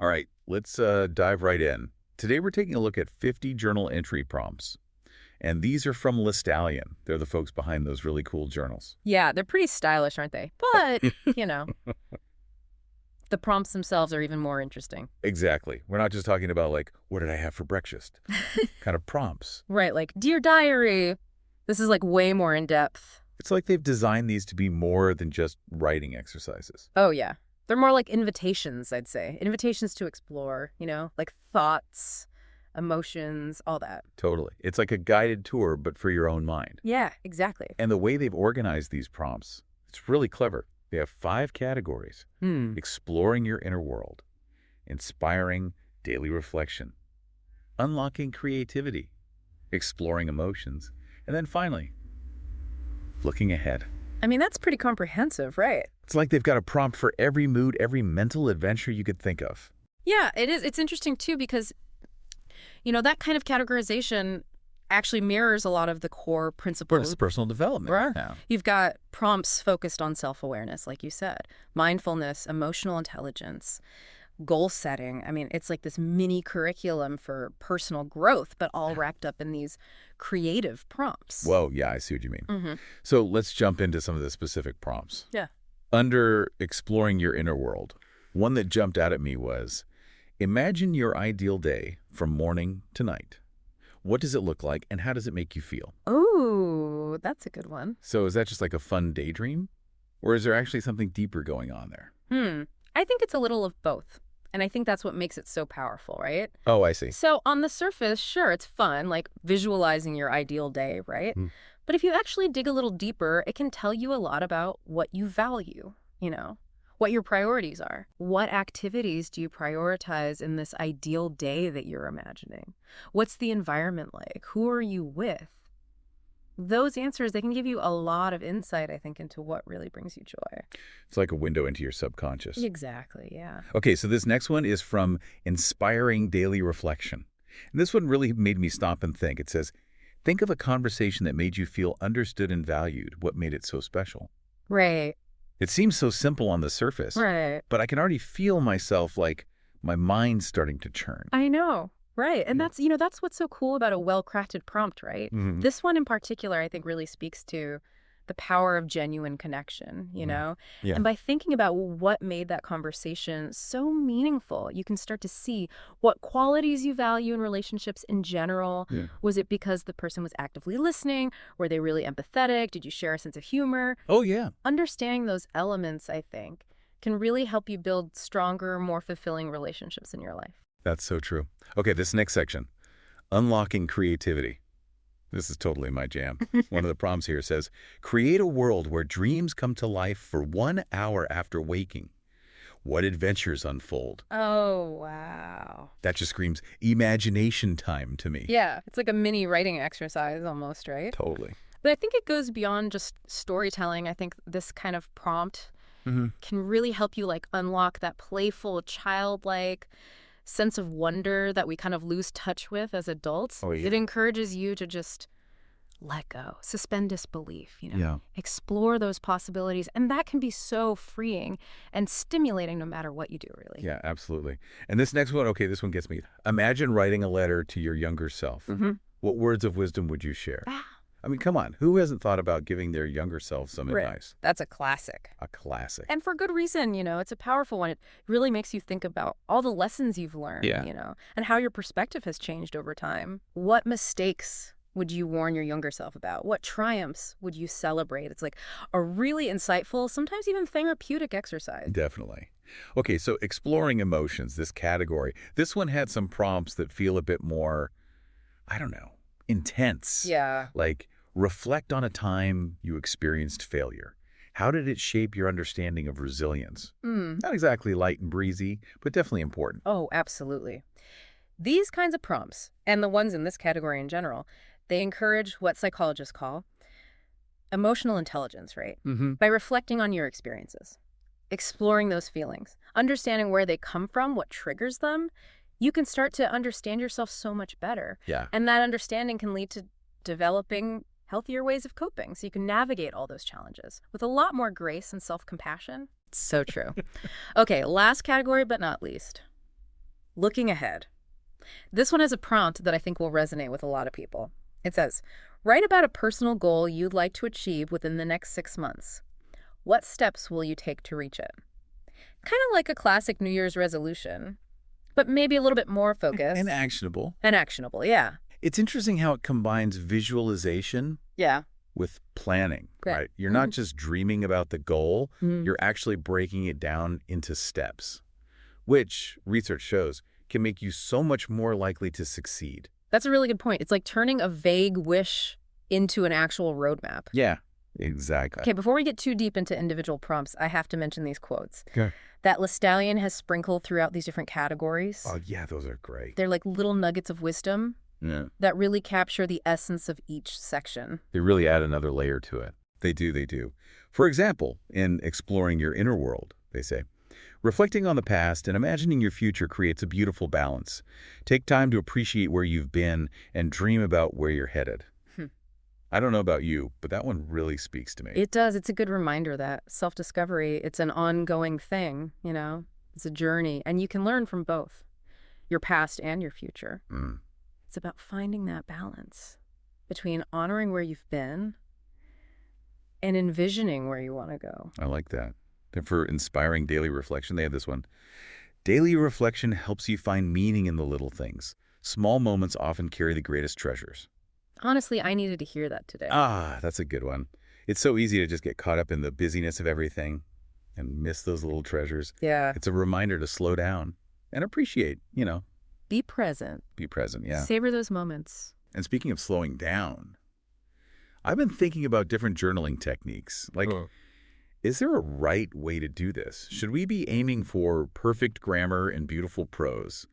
All right, let's dive right in. Today we're taking a look at 50 journal entry prompts. And these are from Listallion. They're the folks behind those really cool journals. Yeah, they're pretty stylish, aren't they? But, you know, the prompts themselves are even more interesting. Exactly. We're not just talking about, like, what did I have for breakfast? Kind of prompts. Right, like, Dear Diary. This is, like, way more in-depth. It's like they've designed these to be more than just writing exercises. Oh, yeah. They're more like invitations, I'd say. Invitations to explore, like thoughts, emotions, all that. Totally. It's like a guided tour, but for your own mind. Yeah, exactly. And the way they've organized these prompts, it's really clever. They have 5 categories. Exploring your inner world, inspiring daily reflection, unlocking creativity, exploring emotions, and then finally, looking ahead. I mean, that's pretty comprehensive, right? It's like they've got a prompt for every mood, every mental adventure you could think of. Yeah, it is. It's interesting, too, because, that kind of categorization actually mirrors a lot of the core principles. Personal development. Right. Yeah. You've got prompts focused on self-awareness, like you said, mindfulness, emotional intelligence, goal setting. I mean, it's like this mini curriculum for personal growth, but all wrapped up in these creative prompts. Whoa, yeah, I see what you mean. So let's jump into some of the specific prompts. Yeah. Under exploring your inner world, one that jumped out at me was, imagine your ideal day from morning to night. What does it look like, and how does it make you feel? Oh, that's a good one. So is that just like a fun daydream? Or is there actually something deeper going on there? I think it's a little of both. And I think that's what makes it so powerful, right? Oh, I see. So on the surface, sure, it's fun, like visualizing your ideal day, right? But if you actually dig a little deeper, it can tell you a lot about what you value, what your priorities are. What activities do you prioritize in this ideal day that you're imagining? What's the environment like? Who are you with? Those answers, they can give you a lot of insight, I think, into what really brings you joy. It's like a window into your subconscious. Exactly, yeah. Okay, so this next one is from Inspiring Daily Reflection. And this one really made me stop and think. It says, think of a conversation that made you feel understood and valued. What made it so special? Right. It seems so simple on the surface. Right. But I can already feel myself, like, my mind's starting to churn. I know. Right. And that's what's so cool about a well-crafted prompt, right? This one in particular, I think, really speaks to the power of genuine connection, Yeah. And by thinking about what made that conversation so meaningful, you can start to see what qualities you value in relationships in general. Yeah. Was it because the person was actively listening? Were they really empathetic? Did you share a sense of humor? Oh, yeah. Understanding those elements, I think, can really help you build stronger, more fulfilling relationships in your life. That's so true. Okay, this next section, unlocking creativity. This is totally my jam. One of the prompts here says, create a world where dreams come to life for 1 hour after waking. What adventures unfold? Oh, wow. That just screams imagination time to me. Yeah, it's like a mini writing exercise almost, right? Totally. But I think it goes beyond just storytelling. I think this kind of prompt can really help you unlock that playful, childlike sense of wonder that we kind of lose touch with as adults. Oh, yeah. It encourages you to just let go, suspend disbelief, Yeah. explore those possibilities. And that can be so freeing and stimulating no matter what you do, really. Yeah, absolutely. And this next one, okay, this one gets me. Imagine writing a letter to your younger self. What words of wisdom would you share? I mean, come on. Who hasn't thought about giving their younger self some advice? That's a classic. A classic. And for good reason, it's a powerful one. It really makes you think about all the lessons you've learned, and how your perspective has changed over time. What mistakes would you warn your younger self about? What triumphs would you celebrate? It's like a really insightful, sometimes even therapeutic exercise. Definitely. Okay, so exploring emotions, this category. This one had some prompts that feel a bit more, I don't know, intense. Yeah. Like, reflect on a time you experienced failure. How did it shape your understanding of resilience? Not exactly light and breezy, but definitely important. Oh, absolutely. These kinds of prompts, and the ones in this category in general, they encourage what psychologists call emotional intelligence, right? By reflecting on your experiences, exploring those feelings, understanding where they come from, what triggers them, you can start to understand yourself so much better. Yeah. And that understanding can lead to developing healthier ways of coping, so you can navigate all those challenges with a lot more grace and self-compassion. So true. Okay, last category, but not least. looking ahead. This one has a prompt that I think will resonate with a lot of people. It says, write about a personal goal you'd like to achieve within the next 6 months. What steps will you take to reach it? Kind of like a classic New Year's resolution, but maybe a little bit more focused. And actionable. And actionable, yeah. It's interesting how it combines visualization Yeah. with planning, Yeah. right? You're not just dreaming about the goal, you're actually breaking it down into steps, which research shows can make you so much more likely to succeed. That's a really good point. It's like turning a vague wish into an actual roadmap. Yeah, exactly. Okay, before we get too deep into individual prompts, I have to mention these quotes. Okay. That Listallion has sprinkled throughout these different categories. Oh, yeah, those are great. They're like little nuggets of wisdom that really capture the essence of each section. They really add another layer to it. They do, they do. For example, in exploring your inner world, they say, reflecting on the past and imagining your future creates a beautiful balance. Take time to appreciate where you've been and dream about where you're headed. I don't know about you, but that one really speaks to me. It does. It's a good reminder that self-discovery, it's an ongoing thing, you know? It's a journey, and you can learn from both, your past and your future. It's about finding that balance between honoring where you've been and envisioning where you want to go. I like that. And for inspiring daily reflection, they have this one. Daily reflection helps you find meaning in the little things. Small moments often carry the greatest treasures. Honestly, I needed to hear that today. Ah, that's a good one. It's so easy to just get caught up in the busyness of everything and miss those little treasures. Yeah. It's a reminder to slow down and appreciate, Be present. Be present, yeah. Savor those moments. And speaking of slowing down, I've been thinking about different journaling techniques. Like, is there a right way to do this? Should we be aiming for perfect grammar and beautiful prose?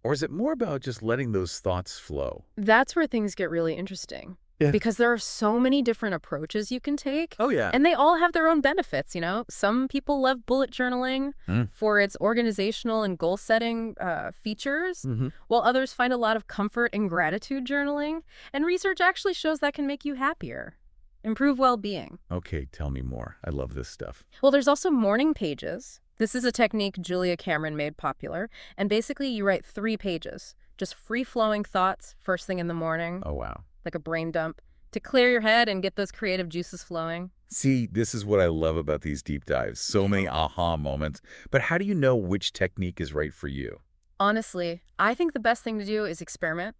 Or is it more about just letting those thoughts flow? That's where things get really interesting. Yeah. Because there are so many different approaches you can take. Oh, yeah. And they all have their own benefits, you know? Some people love bullet journaling for its organizational and goal-setting features, while others find a lot of comfort in gratitude journaling. And research actually shows that can make you happier, improve well-being. Okay, tell me more. I love this stuff. Well, there's also morning pages. This is a technique Julia Cameron made popular. And basically, you write 3 pages, just free-flowing thoughts first thing in the morning. Oh, wow. Like a brain dump, to clear your head and get those creative juices flowing. See, this is what I love about these deep dives. So many aha moments. But how do you know which technique is right for you? Honestly, I think the best thing to do is experiment,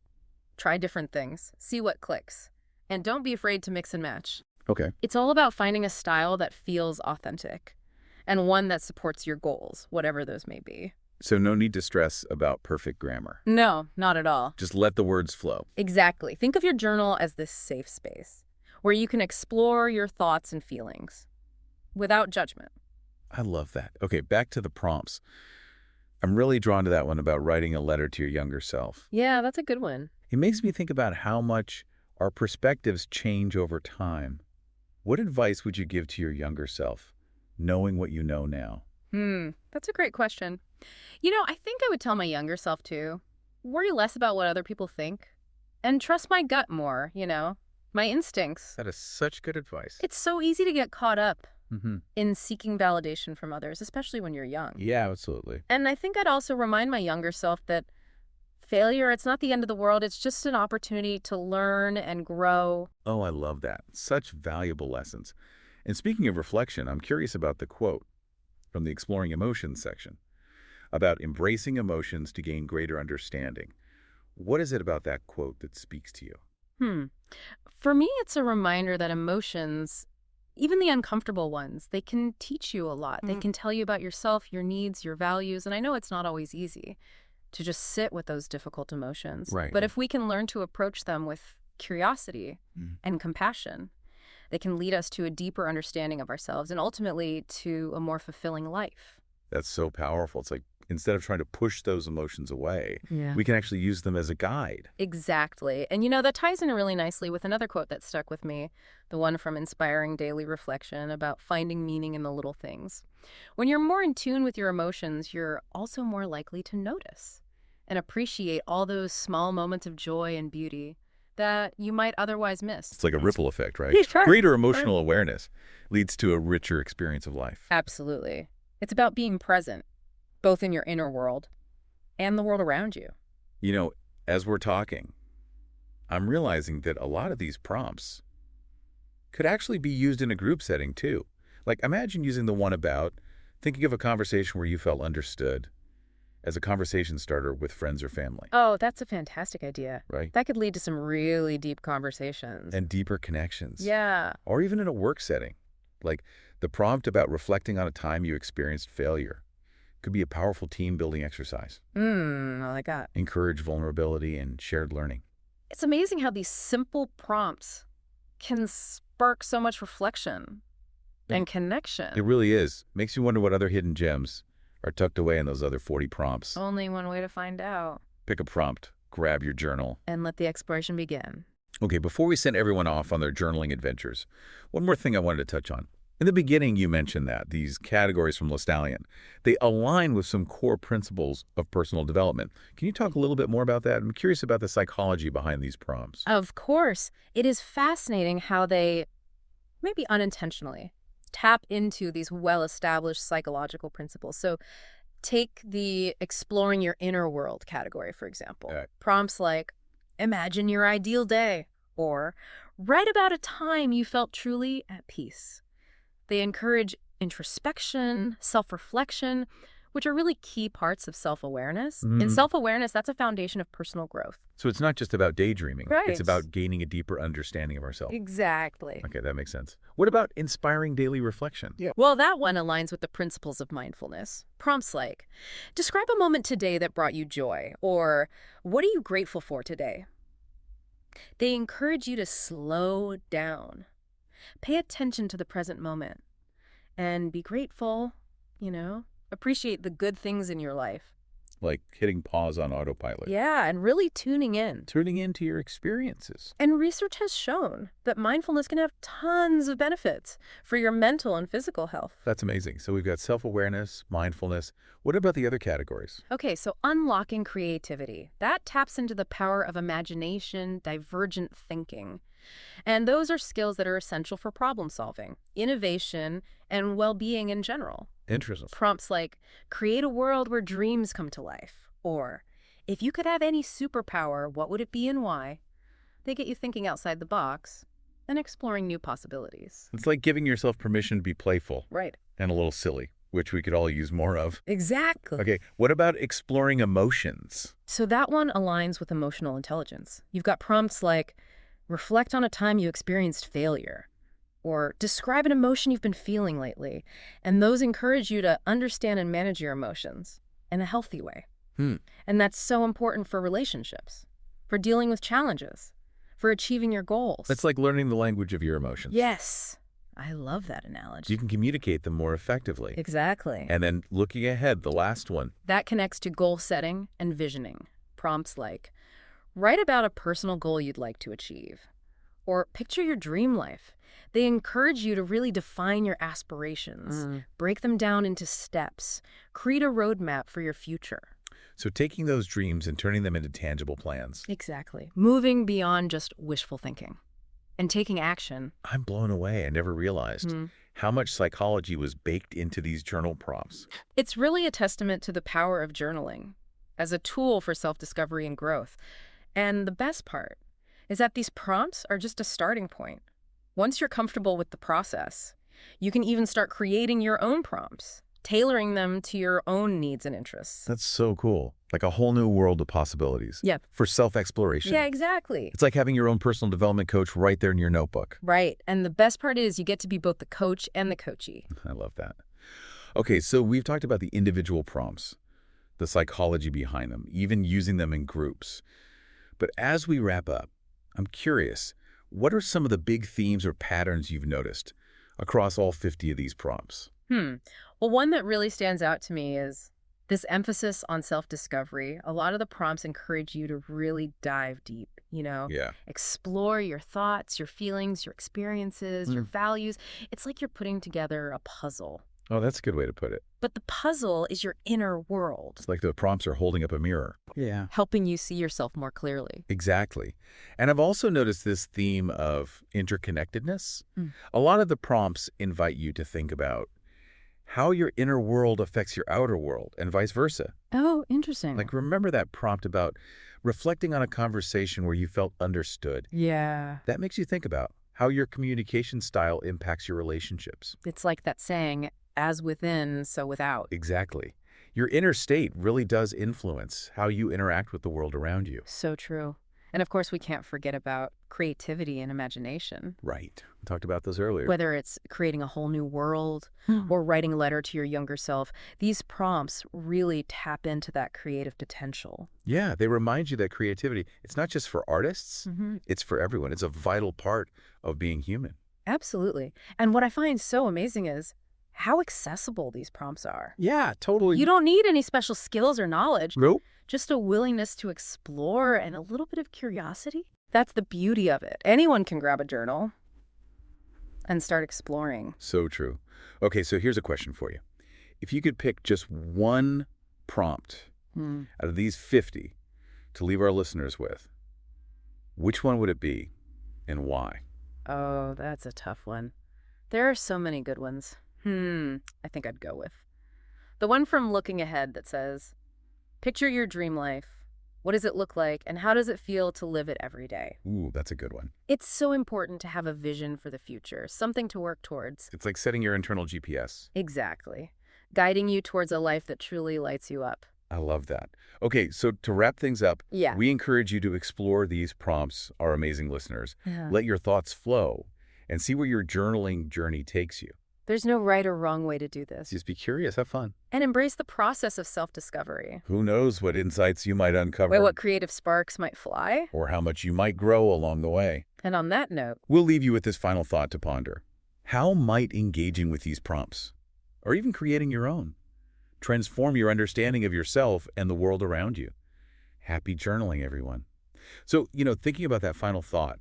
try different things, see what clicks, and don't be afraid to mix and match. Okay. It's all about finding a style that feels authentic and one that supports your goals, whatever those may be. So no need to stress about perfect grammar. No, not at all. Just let the words flow. Exactly. Think of your journal as this safe space where you can explore your thoughts and feelings without judgment. I love that. Okay, back to the prompts. I'm really drawn to that one about writing a letter to your younger self. Yeah, that's a good one. It makes me think about how much our perspectives change over time. What advice would you give to your younger self, knowing what you know now? That's a great question. You know, I think I would tell my younger self to worry less about what other people think and trust my gut more, my instincts. That is such good advice. It's so easy to get caught up in seeking validation from others, especially when you're young. Yeah, absolutely. And I think I'd also remind my younger self that failure, it's not the end of the world. It's just an opportunity to learn and grow. Oh, I love that. Such valuable lessons. And speaking of reflection, I'm curious about the quote from the Exploring Emotions section about embracing emotions to gain greater understanding. What is it about that quote that speaks to you? For me, it's a reminder that emotions, even the uncomfortable ones, they can teach you a lot. They can tell you about yourself, your needs, your values. And I know it's not always easy to just sit with those difficult emotions. Right. But if we can learn to approach them with curiosity and compassion, they can lead us to a deeper understanding of ourselves and ultimately to a more fulfilling life. That's so powerful. It's like instead of trying to push those emotions away, we can actually use them as a guide. Exactly. And that ties in really nicely with another quote that stuck with me, the one from Inspiring Daily Reflection about finding meaning in the little things. When you're more in tune with your emotions, you're also more likely to notice and appreciate all those small moments of joy and beauty that you might otherwise miss. It's like a ripple effect, right? Sure. Greater emotional awareness leads to a richer experience of life. Absolutely. It's about being present both in your inner world and the world around you. You know, as we're talking, I'm realizing that a lot of these prompts could actually be used in a group setting too. Like, imagine using the one about thinking of a conversation where you felt understood as a conversation starter with friends or family. Oh, that's a fantastic idea. Right? That could lead to some really deep conversations. And deeper connections. Yeah. Or even in a work setting. Like the prompt about reflecting on a time you experienced failure could be a powerful team-building exercise. I like that. Encourage vulnerability and shared learning. It's amazing how these simple prompts can spark so much reflection and connection. It really is. Makes you wonder what other hidden gems are tucked away in those other 40 prompts. Only one way to find out. Pick a prompt, grab your journal, and let the exploration begin. Okay, before we send everyone off on their journaling adventures, one more thing I wanted to touch on. In the beginning, you mentioned that these categories from Listallion, they align with some core principles of personal development. Can you talk a little bit more about that? I'm curious about the psychology behind these prompts. Of course. It is fascinating how they, maybe unintentionally, tap into these well-established psychological principles. So take the exploring your inner world category, for example. Prompts like, imagine your ideal day, or write about a time you felt truly at peace. They encourage introspection, self-reflection, which are really key parts of self-awareness. In self-awareness, that's a foundation of personal growth. So it's not just about daydreaming. Right. It's about gaining a deeper understanding of ourselves. Exactly. Okay, that makes sense. What about inspiring daily reflection? Yeah. Well, that one aligns with the principles of mindfulness. Prompts like, describe a moment today that brought you joy, or what are you grateful for today? They encourage you to slow down, pay attention to the present moment, and be grateful, appreciate the good things in your life. Like hitting pause on autopilot. Yeah, and really tuning in. Tuning into your experiences. And research has shown that mindfulness can have tons of benefits for your mental and physical health. That's amazing. So we've got self-awareness, mindfulness. What about the other categories? Okay, so unlocking creativity. That taps into the power of imagination, divergent thinking. And those are skills that are essential for problem solving, innovation, and well-being in general. Interesting. Prompts like, create a world where dreams come to life, or if you could have any superpower, what would it be and why? They get you thinking outside the box and exploring new possibilities. It's like giving yourself permission to be playful. Right. And a little silly, which we could all use more of. Exactly. Okay, what about exploring emotions? So that one aligns with emotional intelligence. You've got prompts like, reflect on a time you experienced failure, or describe an emotion you've been feeling lately. And those encourage you to understand and manage your emotions in a healthy way. And that's so important for relationships, for dealing with challenges, for achieving your goals. It's like learning the language of your emotions. Yes. I love that analogy. You can communicate them more effectively. Exactly. And then looking ahead, the last one. That connects to goal setting and visioning. Prompts like, write about a personal goal you'd like to achieve, or picture your dream life. They encourage you to really define your aspirations, break them down into steps, create a roadmap for your future. So taking those dreams and turning them into tangible plans. Exactly. Moving beyond just wishful thinking and taking action. I'm blown away. I never realized how much psychology was baked into these journal prompts. It's really a testament to the power of journaling as a tool for self-discovery and growth. And the best part is that these prompts are just a starting point. Once you're comfortable with the process, you can even start creating your own prompts, tailoring them to your own needs and interests. That's so cool. Like a whole new world of possibilities. Yep. For self-exploration. Yeah, exactly. It's like having your own personal development coach right there in your notebook. Right. And the best part is you get to be both the coach and the coachee. I love that. Okay, so we've talked about the individual prompts, the psychology behind them, even using them in groups. But as we wrap up, I'm curious, what are some of the big themes or patterns you've noticed across all 50 of these prompts? Well, one that really stands out to me is this emphasis on self-discovery. A lot of the prompts encourage you to really dive deep, explore your thoughts, your feelings, your experiences, your values. It's like you're putting together a puzzle. Oh, that's a good way to put it. But the puzzle is your inner world. It's like the prompts are holding up a mirror. Yeah. Helping you see yourself more clearly. Exactly. And I've also noticed this theme of interconnectedness. A lot of the prompts invite you to think about how your inner world affects your outer world and vice versa. Oh, interesting. Like, remember that prompt about reflecting on a conversation where you felt understood? Yeah. That makes you think about how your communication style impacts your relationships. It's like that saying, as within, so without. Exactly. Your inner state really does influence how you interact with the world around you. So true. And of course, we can't forget about creativity and imagination. Right. We talked about those earlier. Whether it's creating a whole new world or writing a letter to your younger self, these prompts really tap into that creative potential. Yeah, they remind you that creativity, it's not just for artists, it's for everyone. It's a vital part of being human. Absolutely. And what I find so amazing is how accessible these prompts are. Yeah, totally. You don't need any special skills or knowledge, Nope. just a willingness to explore and a little bit of curiosity. That's the beauty of it. Anyone can grab a journal and start exploring. So true. Okay, so here's a question for you. If you could pick just one prompt out of these 50 to leave our listeners with, which one would it be and why? Oh, that's a tough one. There are so many good ones. I think I'd go with the one from Looking Ahead that says, picture your dream life. What does it look like, and how does it feel to live it every day? Ooh, that's a good one. It's so important to have a vision for the future, something to work towards. It's like setting your internal GPS. Exactly. Guiding you towards a life that truly lights you up. I love that. Okay, so to wrap things up, Yeah. we encourage you to explore these prompts, our amazing listeners. Let your thoughts flow and see where your journaling journey takes you. There's no right or wrong way to do this. Just be curious, have fun. And embrace the process of self-discovery. Who knows what insights you might uncover. Wait, what creative sparks might fly? Or how much you might grow along the way. And on that note, We'll leave you with this final thought to ponder. How might engaging with these prompts, or even creating your own, transform your understanding of yourself and the world around you? Happy journaling, everyone. So, thinking about that final thought,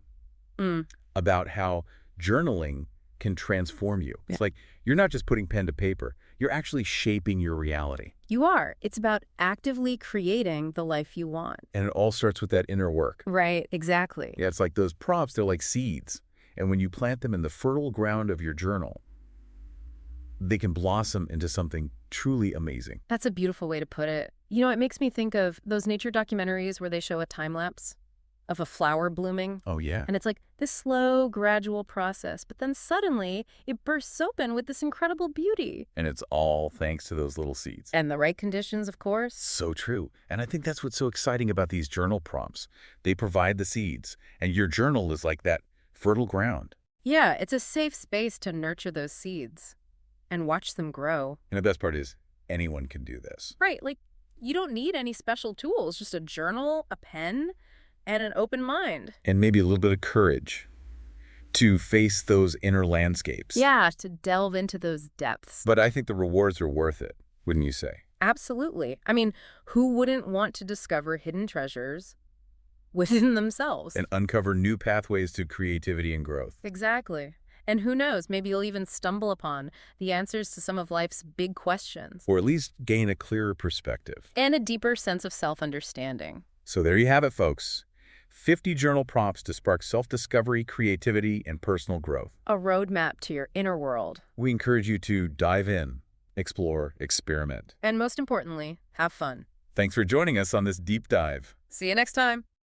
about how journaling can transform you. It's like you're not just putting pen to paper. You're actually shaping your reality. you are. It's about actively creating the life you want. And it all starts with that inner work. Right, exactly. Yeah, it's like those prompts, they're like seeds. And when you plant them in the fertile ground of your journal, they can blossom into something truly amazing. That's a beautiful way to put it. It makes me think of those nature documentaries where they show a time lapse of a flower blooming. Oh, yeah. And it's like this slow, gradual process, but then suddenly it bursts open with this incredible beauty. And it's all thanks to those little seeds. And the right conditions, of course. So true. And I think that's what's so exciting about these journal prompts. They provide the seeds, and your journal is like that fertile ground. Yeah, it's a safe space to nurture those seeds and watch them grow. And the best part is anyone can do this. Right, like you don't need any special tools, just a journal, a pen, and an open mind. And maybe a little bit of courage to face those inner landscapes. Yeah, to delve into those depths. But I think the rewards are worth it, wouldn't you say? Absolutely. I mean, who wouldn't want to discover hidden treasures within themselves? And uncover new pathways to creativity and growth. Exactly. And who knows, maybe you'll even stumble upon the answers to some of life's big questions. Or at least gain a clearer perspective. And a deeper sense of self-understanding. So there you have it, folks. 50 journal prompts to spark self-discovery, creativity, and personal growth. A roadmap to your inner world. We encourage you to dive in, explore, experiment. And most importantly, have fun. Thanks for joining us on this deep dive. See you next time.